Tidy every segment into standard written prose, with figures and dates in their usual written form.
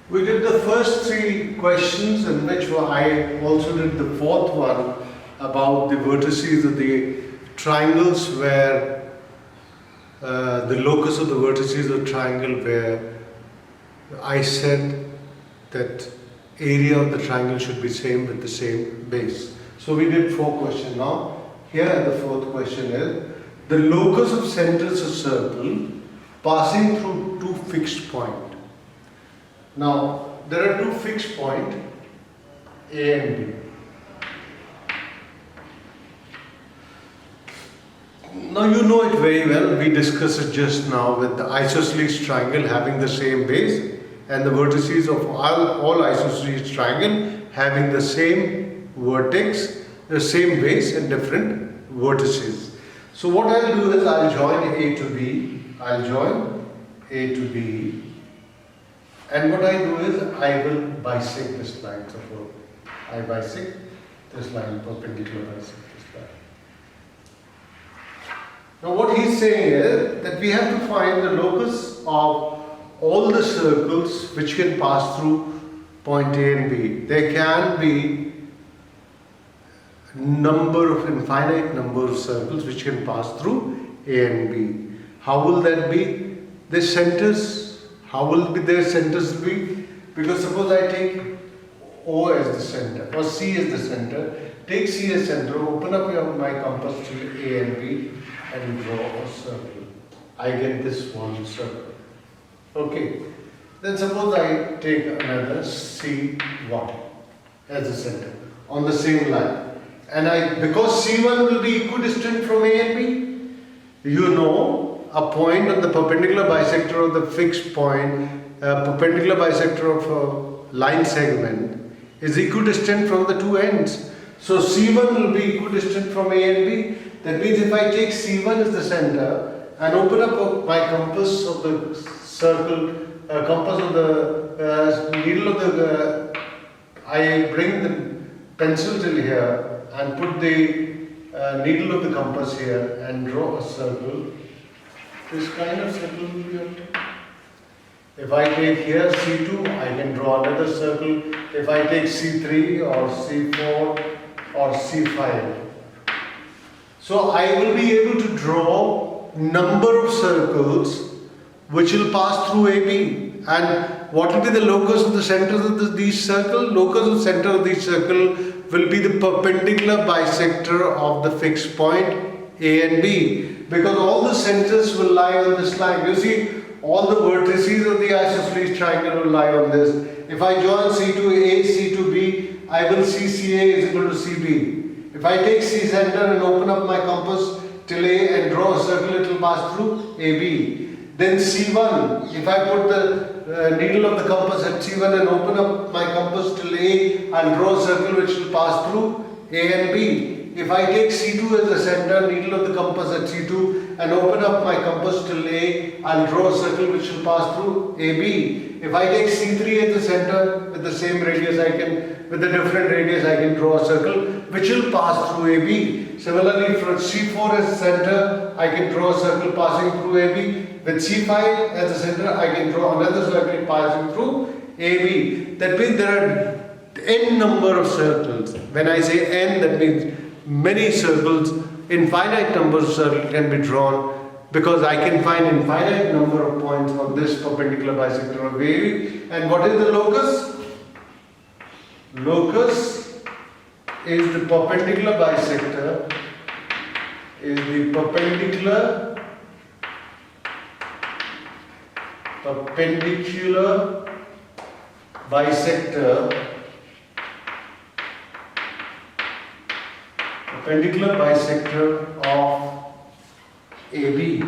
We did the first three questions, in which I also did the fourth one about the vertices of the triangles, where the locus of the vertices of triangle, where I said that area of the triangle should be same with the same base. So we did four questions. Now here the fourth question is the locus of centers of circle passing through two fixed points. Now there are two fixed points A and B. Now you know it very well, we discussed it just now with the isosceles triangle having the same base and the vertices of all isosceles triangle having the same vertex, the same base and different vertices. So what I'll do is I'll join A to B, and what I do is I will bisect this line. Suppose I bisect this line, perpendicular bisect this line. Now what he's saying is that we have to find the locus of all the circles which can pass through point A and B. There can be infinite number of circles which can pass through A and B. How will that be? The centers, how will their centers be? Because suppose I take O as the center or C as the center, take C as center, open up my compass to A and B and draw a circle. I get this one circle. Okay. Then suppose I take another C1 as the center on the same line. And because C1 will be equidistant from A and B, you know a point on the perpendicular bisector of the fixed point, perpendicular bisector of a line segment is equidistant from the two ends. So C1 will be equidistant from A and B. That means if I take C1 as the center and open up my compass of the circle, compass of the needle of the, I bring the pencil till here and put the needle of the compass here and draw a circle. This kind of circle will be obtained. If I take here C2, I can draw another circle. If I take C3 or C4 or C5. So I will be able to draw number of circles which will pass through AB. And what will be the locus of the centers of these circles? Locus of center of these circle will be the perpendicular bisector of the fixed point A and B. Because all the centers will lie on this line. You see, all the vertices of the isosceles triangle will lie on this. If I join C to A, C to B, I will see CA is equal to CB. If I take C center and open up my compass till A and draw a circle, it will pass through AB. Then C1, if I put the needle of the compass at C1 and open up my compass till A, I'll draw a circle which will pass through A and B. If I take C2 as the center, needle of the compass at C2 and open up my compass till A, I'll draw a circle which will pass through AB. If I take C3 as the center with the same radius, with a different radius, I can draw a circle which will pass through AB. Similarly, for C4 as the center, I can draw a circle passing through AB. With C5 as the center, I can draw another circle passing through AB. That means there are n number of circles. When I say n, that means many circles, infinite numbers of circles can be drawn, because I can find infinite number of points on this perpendicular bisector of AB. And what is the locus? Locus is the perpendicular bisector, perpendicular bisector of AB.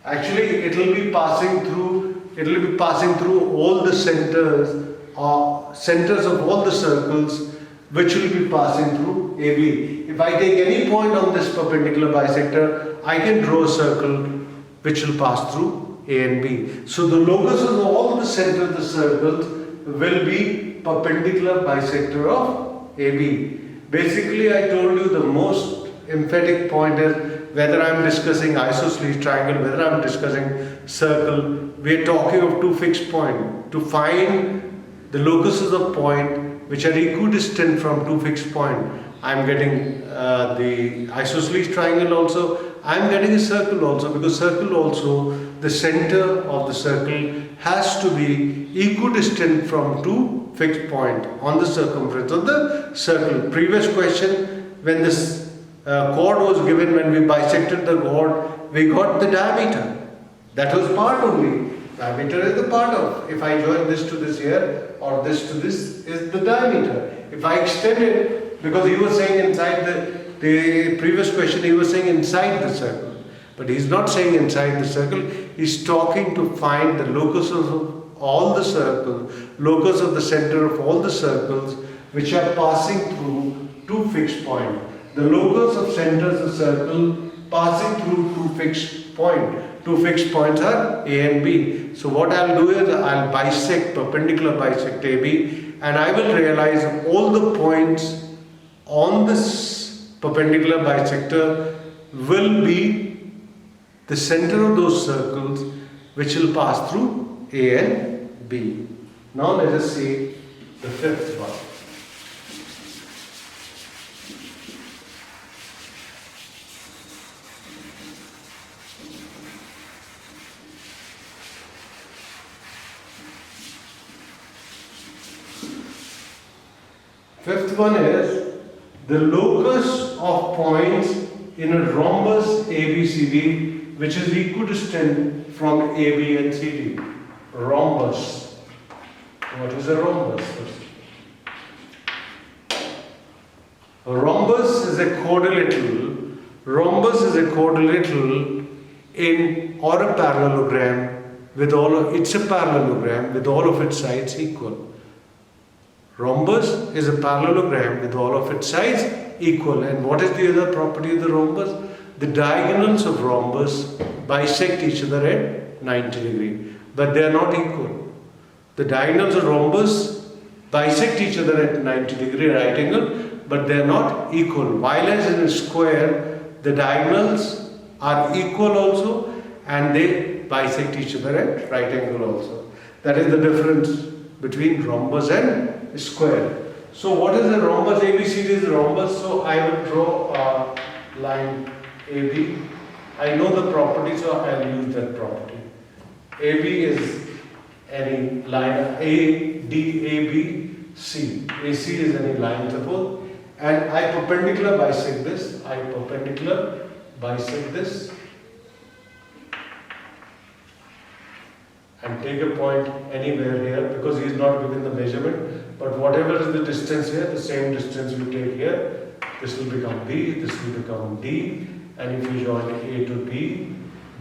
Actually, it will be passing through all the centers of all the circles which will be passing through AB. If I take any point on this perpendicular bisector, I can draw a circle which will pass through A and B. So the locus of all the centers of the circles will be perpendicular bisector of AB. Basically, I told you the most emphatic point is whether I am discussing isosceles triangle, whether I am discussing circle, we are talking of two fixed points. To find the locuses of point which are equidistant from two fixed points, I am getting the isosceles triangle also, I am getting a circle also, because circle also, the center of the circle has to be equidistant from two fixed points on the circumference of the circle. Previous question, when this chord was given, when we bisected the chord, we got the diameter. That was part only. Diameter is the part of. If I join this to this here or this to this is the diameter. If I extend it, because he was saying inside the previous question, he was saying inside the circle. But he's not saying inside the circle. He's talking to find the locus of all the circles, locus of the center of all the circles which are passing through two fixed points. The locus of centers of circle passing through two fixed points. Two fixed points are A and B. So what I'll do is I'll bisect, perpendicular bisect AB, and I will realize all the points on this perpendicular bisector will be the center of those circles which will pass through A and B. Now let us see the fifth one. Fifth one is the locus of points in a rhombus ABCD which is equidistant from AB and CD. Rhombus. What is a rhombus? A rhombus is a quadrilateral. Rhombus is a quadrilateral in or a parallelogram with all of it's a parallelogram with all of its sides equal. Rhombus is a parallelogram with all of its sides equal. And what is the other property of the rhombus? The diagonals of rhombus bisect each other at 90 degrees, but they are not equal. The diagonals of rhombus bisect each other at 90 degree right angle, but they are not equal. While as in a square, the diagonals are equal also, and they bisect each other at right angle also. That is the difference between rhombus and square. So what is a rhombus? ABCD is a rhombus. So I will draw a line AB. I know the property, so I will use that property. AB is any line A, D, A, B, C. AC is any line suppose. And I perpendicular bisect this. I perpendicular bisect this. And take a point anywhere here, because he is not given the measurement, but whatever is the distance here, the same distance you take here. This will become B, this will become D, and if you join A to B,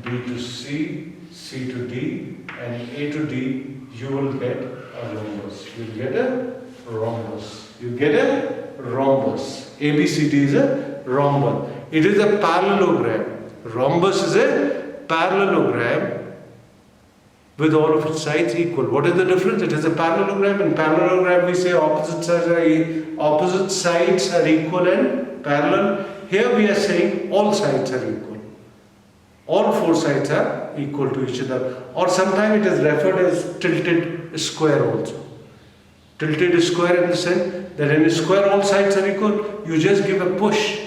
B to C, C to D, and A to D, you will get a rhombus. You get a rhombus. You get a rhombus. ABCD is a rhombus. It is a parallelogram. Rhombus is a parallelogram with all of its sides equal. What is the difference? It is a parallelogram. In parallelogram we say opposite sides are equal and parallel. Here we are saying all sides are equal. All four sides are equal to each other. Or sometimes it is referred as tilted square also. Tilted square in the sense that in a square all sides are equal. You just give a push.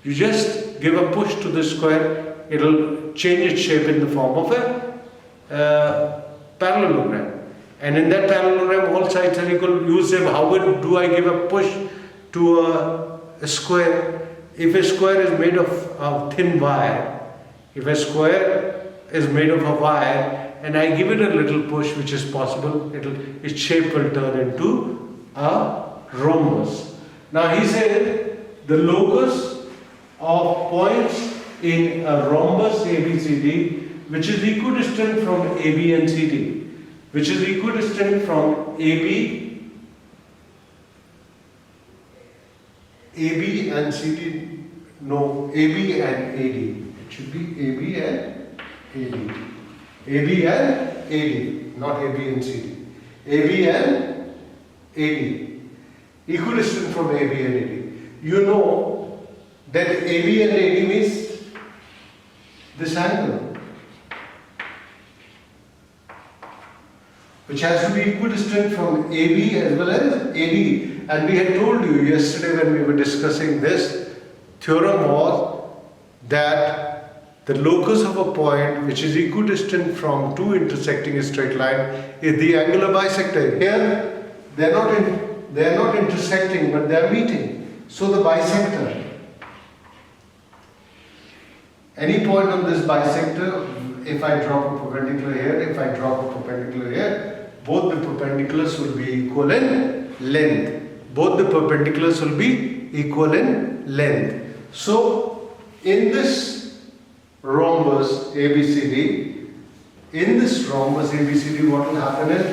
You just give a push to the square. It will change its shape in the form of a parallelogram, and in that parallelogram all sides are equal. You say, how do I give a push to a square? If a square is made of thin wire, if a square is made of a wire and I give it a little push, which is possible, its shape will turn into a rhombus. Now he said the locus of points in a rhombus ABCD which is equidistant from AB and CD, which is equidistant from AB and CD, no, AB and AD. It should be AB and AD. AB and AD, not AB and CD. AB and AD. Equidistant from AB and AD. You know then AB and AD means this angle, which has to be equidistant from AB as well as AD. And we had told you yesterday when we were discussing this theorem was that the locus of a point which is equidistant from two intersecting straight line is the angular bisector. Here they are not intersecting, but they are meeting. So the bisector, any point on this bisector, if I drop a perpendicular here, if I drop a perpendicular here, both the perpendiculars will be equal in length. Both the perpendiculars will be equal in length. So in this rhombus ABCD, what will happen is,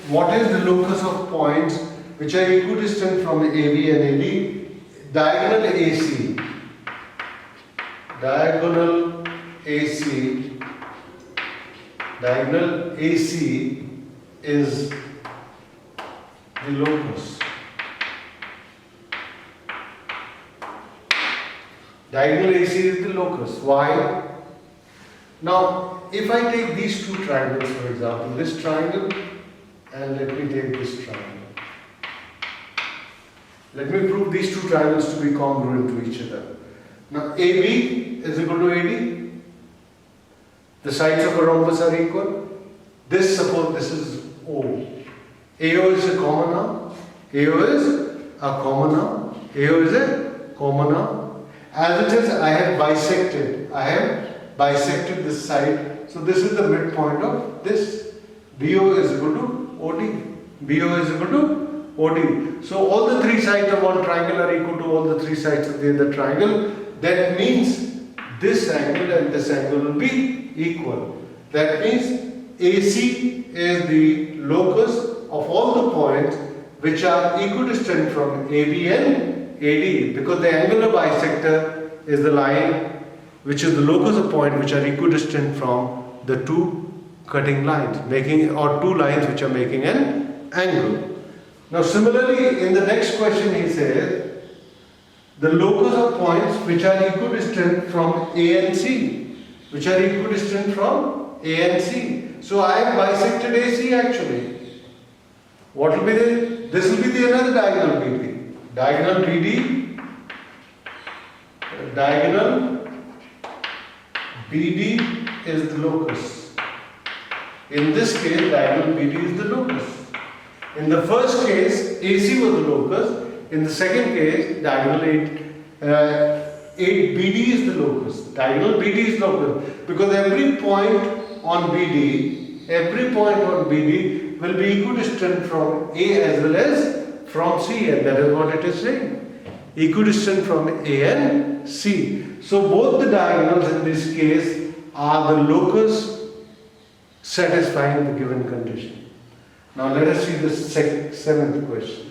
what is the locus of points which are equidistant from AB and AD? Diagonal AC is the locus. Diagonal AC is the locus. Why? Now, if I take these two triangles, for example, this triangle, and let me take this triangle. Let me prove these two triangles to be congruent to each other. Now, AB is equal to AD. The sides of a rhombus are equal. Suppose this is O. AO is a common arm. AO is a common arm. As it is, I have bisected this side. So this is the midpoint of this. BO is equal to OD. So all the three sides of one triangle are equal to all the three sides of the other triangle. That means this angle and this angle will be equal. That means AC is the locus of all the points which are equidistant from AB and AD, because the angular bisector is the line which is the locus of point which are equidistant from the two cutting lines, or two lines which are making an angle. Now similarly, in the next question he says the locus of points which are equidistant from A and C, So I have bisected AC actually. What will be this will be the another diagonal BD. Diagonal BD is the locus. In this case, diagonal BD is the locus. In the first case, AC was the locus. In the second case, diagonal 8BD is the locus. Diagonal BD is locus, because every point on BD will be equidistant from A as well as from C, and that is what it is saying. Equidistant from A and C. So both the diagonals in this case are the locus satisfying the given condition. Now let us see the seventh question.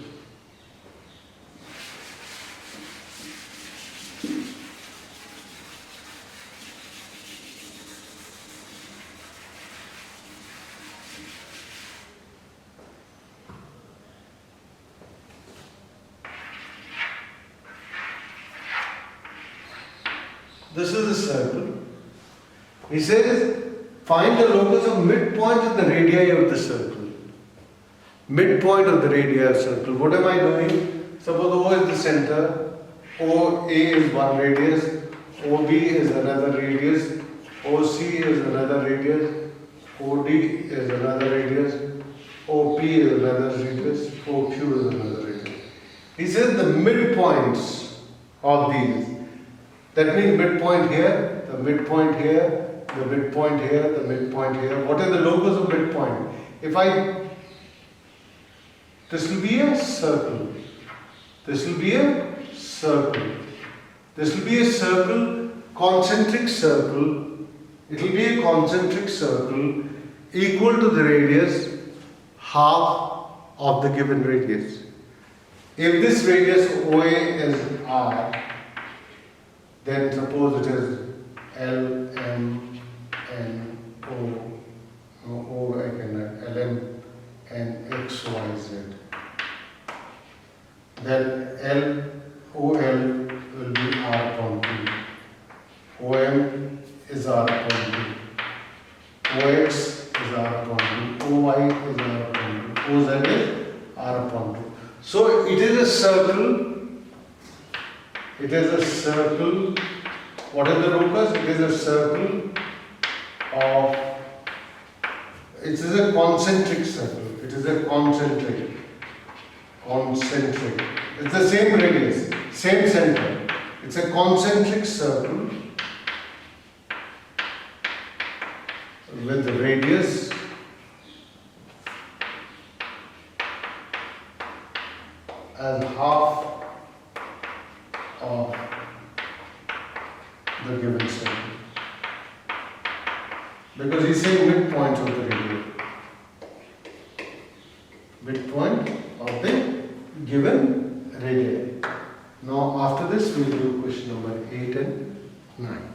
This is a circle. He says, find the locus of midpoint of the radii of the circle. Midpoint of the radii of circle. What am I doing? Suppose O is the center, OA is one radius, OB is another radius, OC is another radius, OD is another radius, OP is another radius, OQ is another radius. He says the midpoints of these. That means midpoint here, the midpoint here, the midpoint here, the midpoint here. What is the locus of midpoint? This will be a circle. This will be a circle. This will be a circle, concentric circle. It will be a concentric circle equal to the radius half of the given radius. If this radius OA is R, then suppose it is L, M, N, O, I can L, M, N, X, Y, Z. Then L, OL will be R upon P. is r upon 2. OX is r upon 2. OY is r upon 2. OZ is r upon 2. So it is a circle. It is a circle. What is the locus? It is a circle of. It is a concentric circle. It is a concentric. Concentric. It's the same radius, same center. It's a concentric circle with radius as half of the given circle. Because he's saying midpoints of the radius. Midpoint of the given radii. Now after this we will do question number 8 and 9.